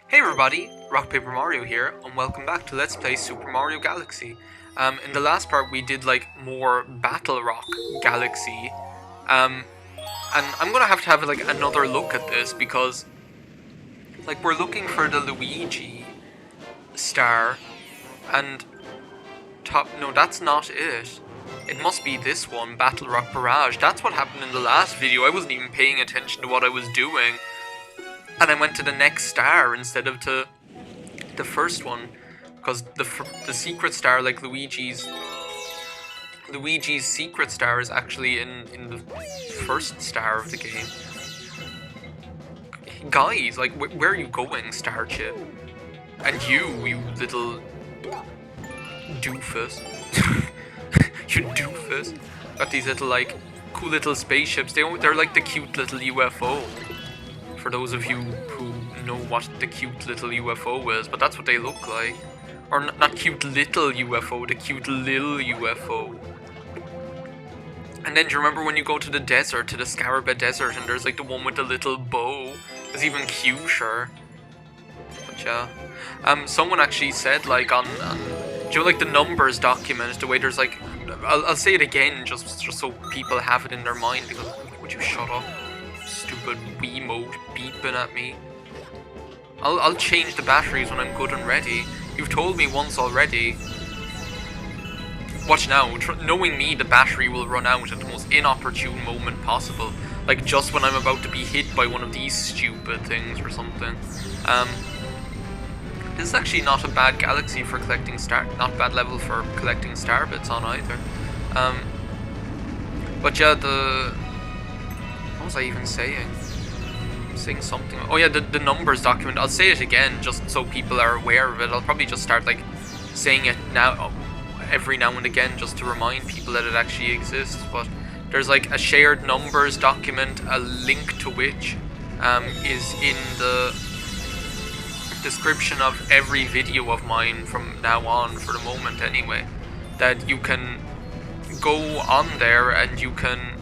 Hey everybody, Rock Paper Mario here, and welcome back to Let's Play Super Mario Galaxy. In the last part we did like more Battle Rock Galaxy, and I'm gonna have to have like another look at this because like we're looking for the Luigi star, and no, that's not it. It must be this one, Battle Rock Barrage. That's what happened in the last video. I wasn't even paying attention to what I was doing. And I went to the next star instead of to the first one, because the secret star, like Luigi's secret star, is actually in the first star of the game. Guys, like where are you going, Starchip? And you little doofus, you doofus. Got these little like cool little spaceships. They're like the cute little UFO. For those of you who know what the cute little UFO is, but that's what they look like. Or not cute little UFO, the cute lil UFO. And then do you remember when you go to the desert, to the Scarabée Desert, and there's like the one with the little bow? It's even cuter. But yeah. Someone actually said like on do you know like the numbers document, the way there's like, I'll say it again just so people have it in their mind, because would you shut up? Stupid Wiimote beeping at me. I'll change the batteries when I'm good and ready. You've told me once already. Watch now. Knowing me, the battery will run out at the most inopportune moment possible. Like just when I'm about to be hit by one of these stupid things or something. This is actually not a bad galaxy for collecting not bad level for collecting star bits on either. But yeah, what was I even saying? I'm saying something. Oh yeah, the numbers document. I'll say it again just so people are aware of it. I'll probably just start like saying it now, every now and again, just to remind people that it actually exists. But there's like a shared numbers document, a link to which is in the description of every video of mine from now on, for the moment anyway, that you can go on there and you can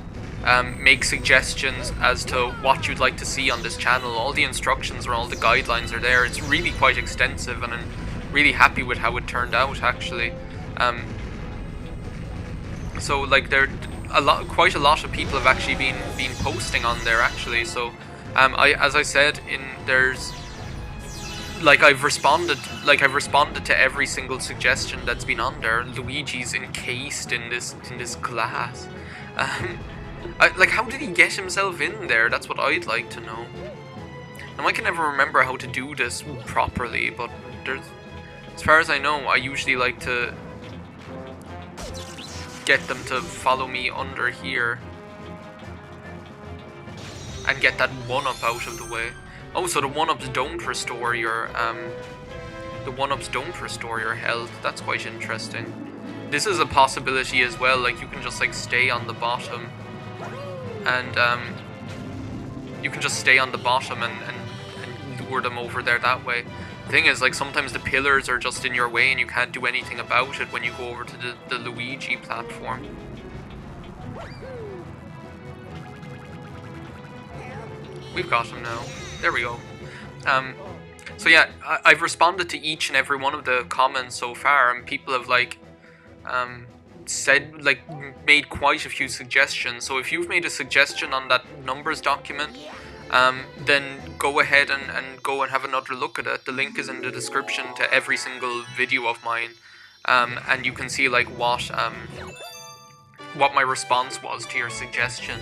make suggestions as to what you'd like to see on this channel. All the instructions or all the guidelines are there. It's really quite extensive, and I'm really happy with how it turned out actually. So like quite a lot of people have actually been posting on there actually. So as I said, there's like I've responded to every single suggestion that's been on there. Luigi's encased in this glass. Like, how did he get himself in there? That's what I'd like to know. Now, I can never remember how to do this properly, but as far as I know, I usually like to get them to follow me under here and get that 1-up out of the way. Oh, so the 1-ups don't restore your health. That's quite interesting. This is a possibility as well. Like, you can just like stay on the bottom. And you can just stay on the bottom and lure them over there that way. The thing is, like, sometimes the pillars are just in your way and you can't do anything about it when you go over to the Luigi platform. We've got him now. There we go. So yeah, I've responded to each and every one of the comments so far, and people have like made quite a few suggestions. So if you've made a suggestion on that numbers document, then go ahead and go and have another look at it. The link is in the description to every single video of mine, and you can see like what my response was to your suggestion.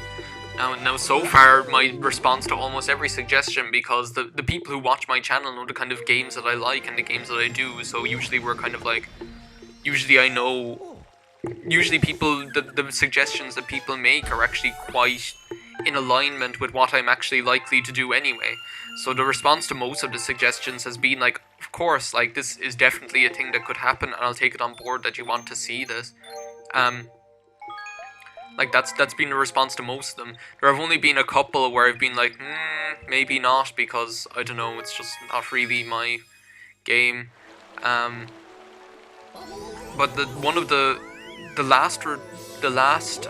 Now so far my response to almost every suggestion, because the people who watch my channel know the kind of games that I like and the games that I do, so usually we're kind of like, usually people, the suggestions that people make are actually quite in alignment with what I'm actually likely to do anyway. So the response to most of the suggestions has been like, of course, like this is definitely a thing that could happen, and I'll take it on board that you want to see this. Like that's been the response to most of them. There have only been a couple where I've been like, maybe not, because I don't know, it's just not really my game. But one of the last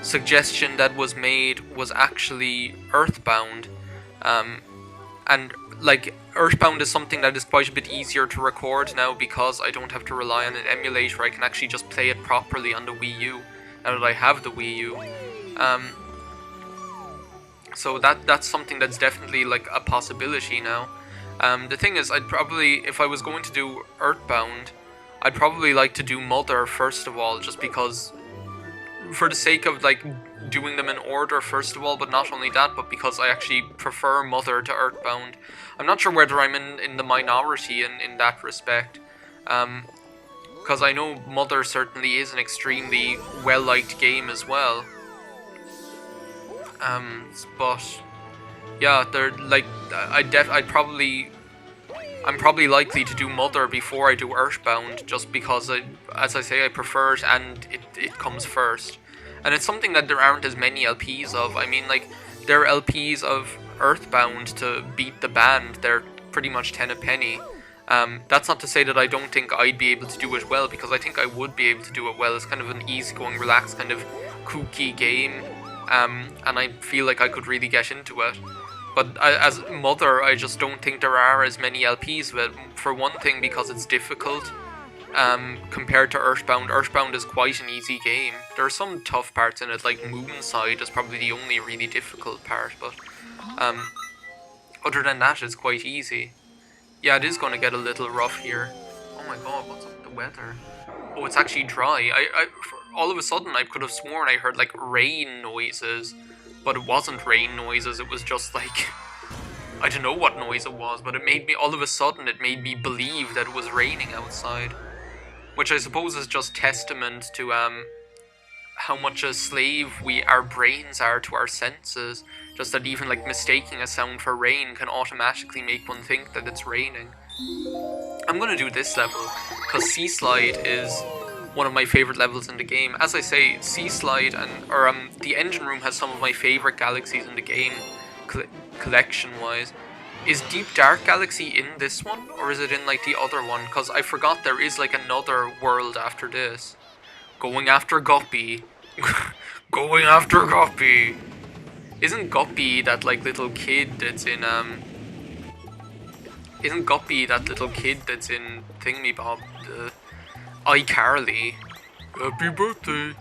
suggestion that was made was actually Earthbound, and like, Earthbound is something that is quite a bit easier to record now because I don't have to rely on an emulator. I can actually just play it properly on the Wii U, now that I have the Wii U. So that's something that's definitely, like, a possibility now. The thing is, I'd probably, if I was going to do Earthbound, I'd probably like to do Mother first of all, just because, for the sake of, like, doing them in order first of all, but not only that, but because I actually prefer Mother to Earthbound. I'm not sure whether I'm in the minority in that respect, because I know Mother certainly is an extremely well-liked game as well. But yeah, they're like, I'm probably likely to do Mother before I do Earthbound, just because as I say, I prefer it and it comes first. And it's something that there aren't as many LPs of. I mean, like, there are LPs of Earthbound to beat the band. They're pretty much 10 a penny. That's not to say that I don't think I'd be able to do it well, because I think I would be able to do it well. It's kind of an easygoing, relaxed, kind of kooky game. And I feel like I could really get into it. But as Mother, I just don't think there are as many LPs of it. For one thing, because it's difficult. Compared to Earthbound. Earthbound is quite an easy game. There are some tough parts in it, like Moonside is probably the only really difficult part, but other than that, it's quite easy. Yeah, it is going to get a little rough here. Oh my god, what's up with the weather? Oh, it's actually dry. All of a sudden, I could have sworn I heard, like, rain noises, but it wasn't rain noises, it was just, like, I don't know what noise it was, but it made me, all of a sudden, it made me believe that it was raining outside. Which I suppose is just testament to how much a slave our brains are to our senses. Just that even, like, mistaking a sound for rain can automatically make one think that it's raining. I'm gonna do this level, because Sea Slide is one of my favourite levels in the game. As I say, Sea Slide or the Engine Room has some of my favourite galaxies in the game, collection-wise. Is Deep Dark Galaxy in this one, or is it in, like, the other one? Because I forgot there is, like, another world after this. Going after Guppy. Going after Guppy. Isn't Guppy that, like, little kid that's in, Isn't Guppy that little kid that's in Thingamabob, iCarly? Happy birthday.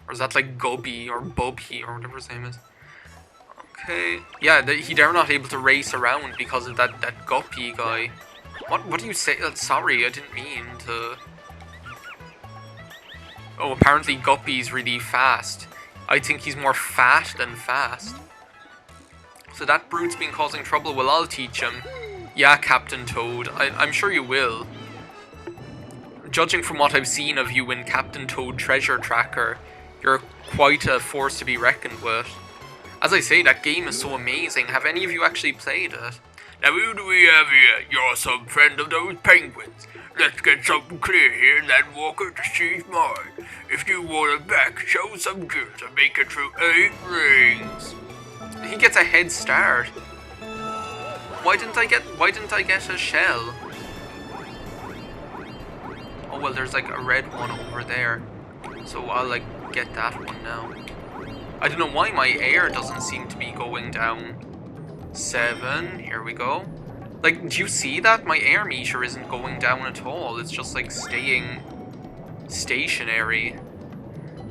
Or is that, like, Gubby or Bubby or whatever his name is? Okay. Yeah, they're not able to race around because of that Guppy guy. What do you say? Sorry, I didn't mean to. Oh, apparently Guppy's really fast. I think he's more fat than fast. So that brute's been causing trouble. Well, I'll teach him. Yeah, Captain Toad. I'm sure you will. Judging from what I've seen of you in Captain Toad Treasure Tracker, you're quite a force to be reckoned with. As I say, that game is so amazing. Have any of you actually played it? Now, who do we have here? You're some friend of those penguins. Let's get something clear here and then walk out to sea's mine. If you want it back, show some gifts and make it through 8 rings. He gets a head start. Why didn't I get a shell? Oh well, there's like a red one over there. So I'll like get that one now. I don't know why my air doesn't seem to be going down. 7, here we go. Like, do you see that? My air meter isn't going down at all. It's just like staying stationary.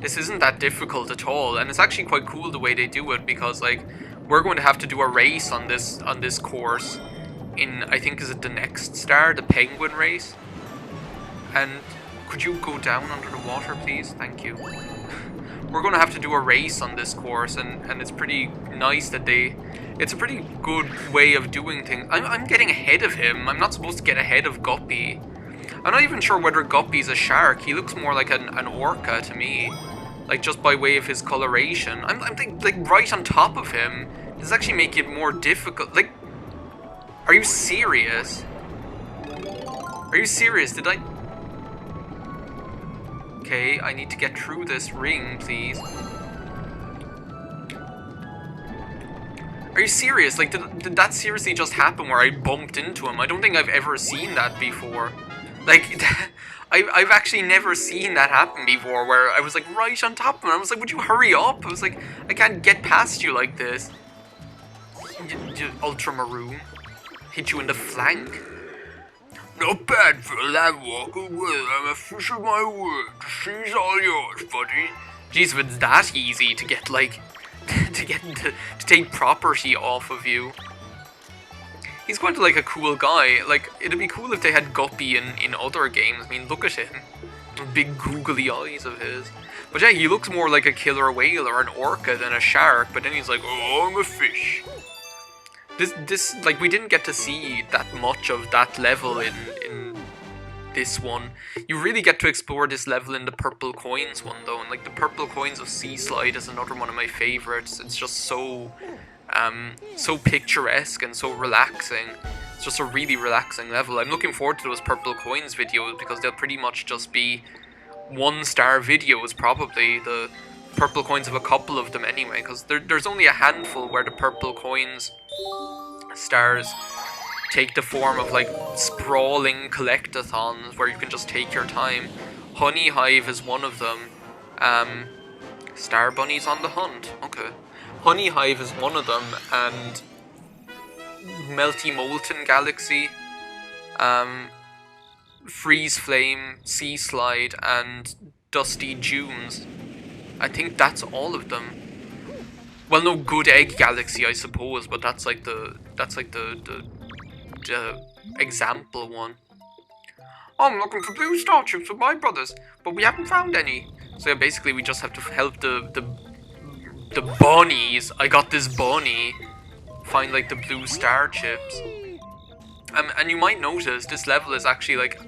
This isn't that difficult at all, and it's actually quite cool the way they do it, because like we're going to have to do a race on this course in, I think, is it the next star, the penguin race? And could you go down under the water, please? Thank you. We're going to have to do a race on this course, and it's pretty nice that it's a pretty good way of doing things. I'm getting ahead of him. I'm not supposed to get ahead of Guppy. I'm not even sure whether Guppy's a shark. He looks more like an orca to me. Like, just by way of his coloration. I'm like right on top of him. Does actually make it more difficult. Like, are you serious? Are you serious? Did I... Okay, I need to get through this ring, please. Are you serious? Like, did that seriously just happen where I bumped into him? I don't think I've ever seen that before. Like, I've actually never seen that happen before, where I was like right on top of him. I was like, would you hurry up? I was like, I can't get past you like this. Ultramaroon. hit you in the flank. Not bad for a lab walker. Well, I'm a fish of my word. The sea's all yours, buddy. Jeez, if it's that easy to get, like, to take property off of you. He's quite, like, a cool guy. Like, it'd be cool if they had Guppy in other games. I mean, look at him. The big googly eyes of his. But yeah, he looks more like a killer whale or an orca than a shark. But then he's like, oh, I'm a fish. This, like, we didn't get to see that much of that level in this one. You really get to explore this level in the Purple Coins one, though. And, like, the Purple Coins of Sea Slide is another one of my favorites. It's just so picturesque and so relaxing. It's just a really relaxing level. I'm looking forward to those Purple Coins videos because they'll pretty much just be 1-star videos, probably. The Purple Coins of a couple of them anyway, because there's only a handful where the Purple Coins stars take the form of, like, sprawling collectathons where you can just take your time. Honeyhive is one of them. Star Bunnies on the Hunt. Okay. Honeyhive is one of them, and Melty Molten Galaxy, Freeze Flame, Sea Slide, and Dusty Dunes. I think that's all of them. Well, no, Good Egg Galaxy, I suppose, but that's like the example one. I'm looking for blue star chips with my brothers, but we haven't found any. So yeah, basically we just have to help the bunnies. I got this bunny. Find, like, the blue star chips. And you might notice this level is actually like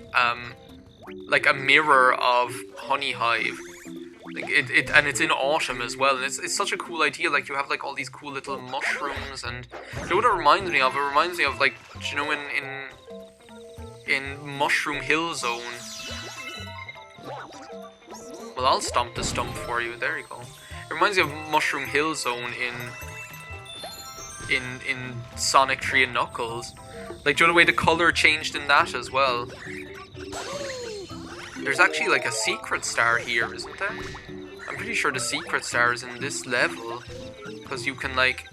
a mirror of Honeyhive. Like and it's in autumn as well. And it's such a cool idea. Like, you have, like, all these cool little mushrooms, and you know what it reminds me of? It reminds me of, like, you know, in Mushroom Hill Zone. Well, I'll stomp the stump for you. There you go. It reminds me of Mushroom Hill Zone in Sonic 3 and Knuckles. Like, do you know the way the colour changed in that as well? There's actually, like, a secret star here, isn't there? I'm pretty sure the secret star is in this level. Because you can, like...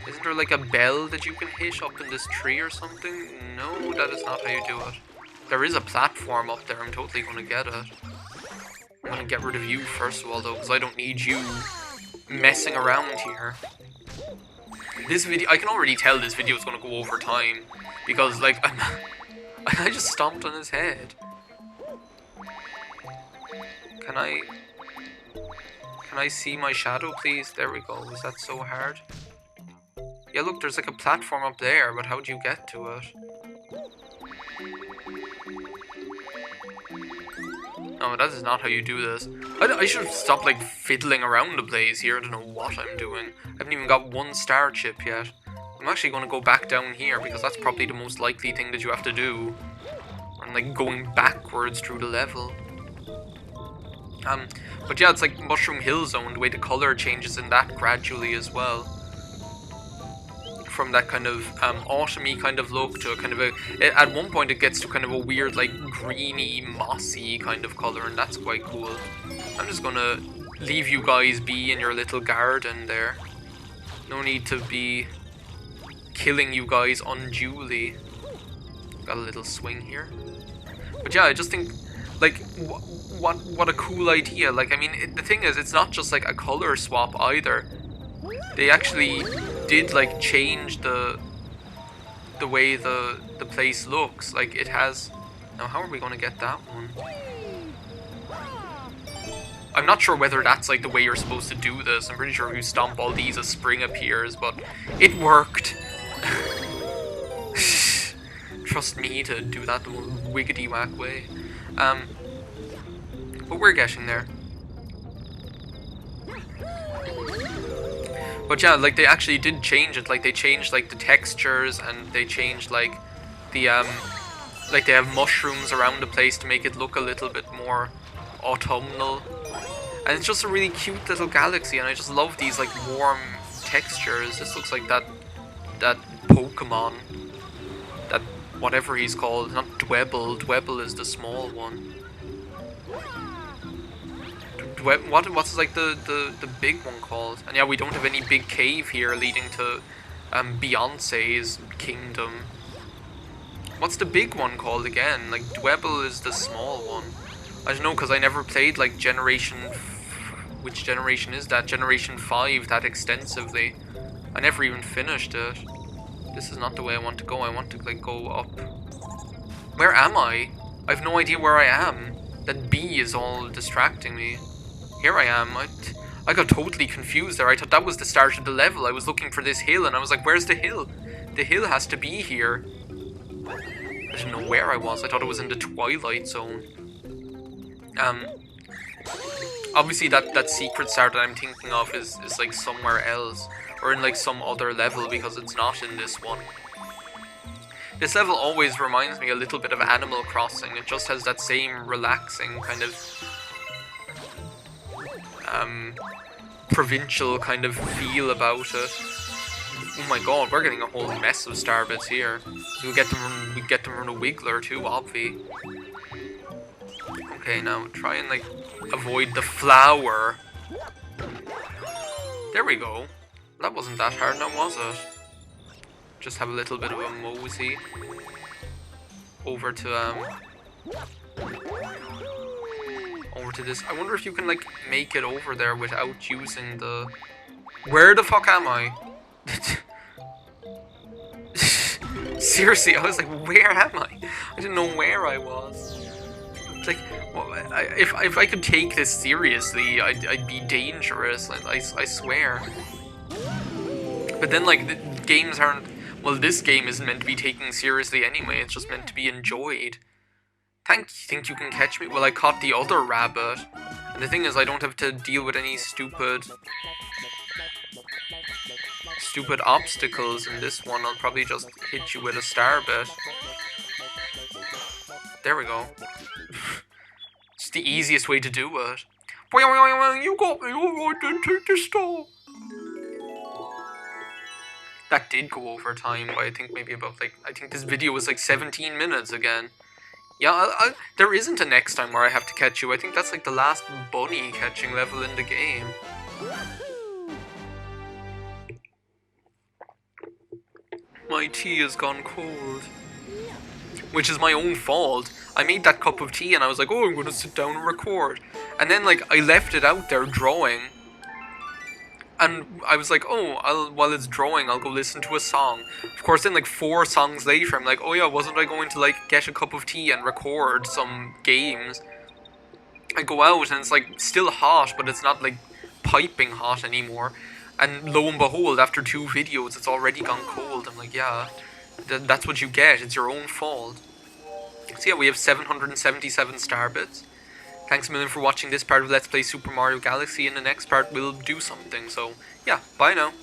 Isn't there, like, a bell that you can hit up in this tree or something? No, that is not how you do it. There is a platform up there. I'm totally going to get it. I'm going to get rid of you first of all, though, because I don't need you messing around here. This video, I can already tell this video is going to go over time, because, like, I just stomped on his head. Can I see my shadow, please? There we go. Was that so hard? Yeah, look, there's, like, a platform up there, but how do you get to it? No, that is not how you do this. I should stop, like, fiddling around the place here. I don't know what I'm doing. I haven't even got 1 star chip yet. I'm actually going to go back down here, because that's probably the most likely thing that you have to do. And, like, going backwards through the level. But yeah, it's like Mushroom Hill Zone, the way the colour changes in that gradually as well. From that kind of autumny kind of look to a kind of at one point it gets to kind of a weird, like, greeny, mossy kind of colour, and that's quite cool. I'm just gonna leave you guys be in your little garden there. No need to be killing you guys unduly. Got a little swing here. But yeah, I just think, like, what a cool idea. Like, I mean, the thing is, it's not just, like, a colour swap either. They actually did, like, change the way the place looks. Like, it has... Now, how are we going to get that one? I'm not sure whether that's, like, the way you're supposed to do this. I'm pretty sure if you stomp all these, a spring appears, but it worked. Trust me to do that the wiggity-whack way. But we're getting there. But yeah, like, they actually did change it. Like, they changed, like, the textures, and they changed, like, the, like, they have mushrooms around the place to make it look a little bit more autumnal. And it's just a really cute little galaxy, and I just love these, like, warm textures. This looks like that Pokemon. That, whatever he's called. Not Dwebble. Dwebble is the small one. What's like the big one called? And yeah, we don't have any big cave here leading to Beyonce's kingdom. What's the big one called again? Like, Dwebble is the small one. I don't know, because I never played, like, which generation is that? Generation 5 that extensively. I never even finished it. This is not the way I want to go. I want to, like, go up. Where am I? I have no idea where I am. That bee is all distracting me. Here I am. I got totally confused there. I thought that was the start of the level. I was looking for this hill, and I was like, where's the hill? The hill has to be here. I didn't know where I was. I thought it was in the Twilight Zone. Obviously that secret star that I'm thinking of is like somewhere else. Or in like some other level, because it's not in this one. This level always reminds me a little bit of Animal Crossing. It just has that same relaxing kind of provincial kind of feel about it. Oh my god, we're getting a whole mess of starbits here. We get them from the Wiggler too, obvi. Okay, now try and like avoid the flower. There we go. That wasn't that hard now, was it? Just have a little bit of a mosey over to this. I wonder if you can like make it over there without using the... Where the fuck am I? Seriously, I was like, where am I? I didn't know where I was. It's like, well, if I could take this seriously, I'd be dangerous. I swear. But then, like, the games aren't... Well, this game isn't meant to be taken seriously anyway. It's just meant to be enjoyed. Think you can catch me? Well, I caught the other rabbit. And the thing is, I don't have to deal with any stupid obstacles in this one. I'll probably just hit you with a starbit. There we go. It's the easiest way to do it. You got me, alright then, take the star. That did go over time by I think maybe about like, I think this video was like 17 minutes again. Yeah, there isn't a next time where I have to catch you. I think that's like the last bunny catching level in the game. My tea has gone cold. Which is my own fault. I made that cup of tea and I was like, oh, I'm gonna sit down and record. And then like, I left it out there drawing. And I was like, oh, while it's drawing, I'll go listen to a song. Of course, then like 4 songs later, I'm like, oh yeah, wasn't I going to like get a cup of tea and record some games? I go out and it's like still hot, but it's not like piping hot anymore. And lo and behold, after 2 videos, it's already gone cold. I'm like, yeah, that's what you get. It's your own fault. So yeah, we have 777 starbits. Thanks a million for watching this part of Let's Play Super Mario Galaxy. In the next part, we'll do something. So, yeah, bye now.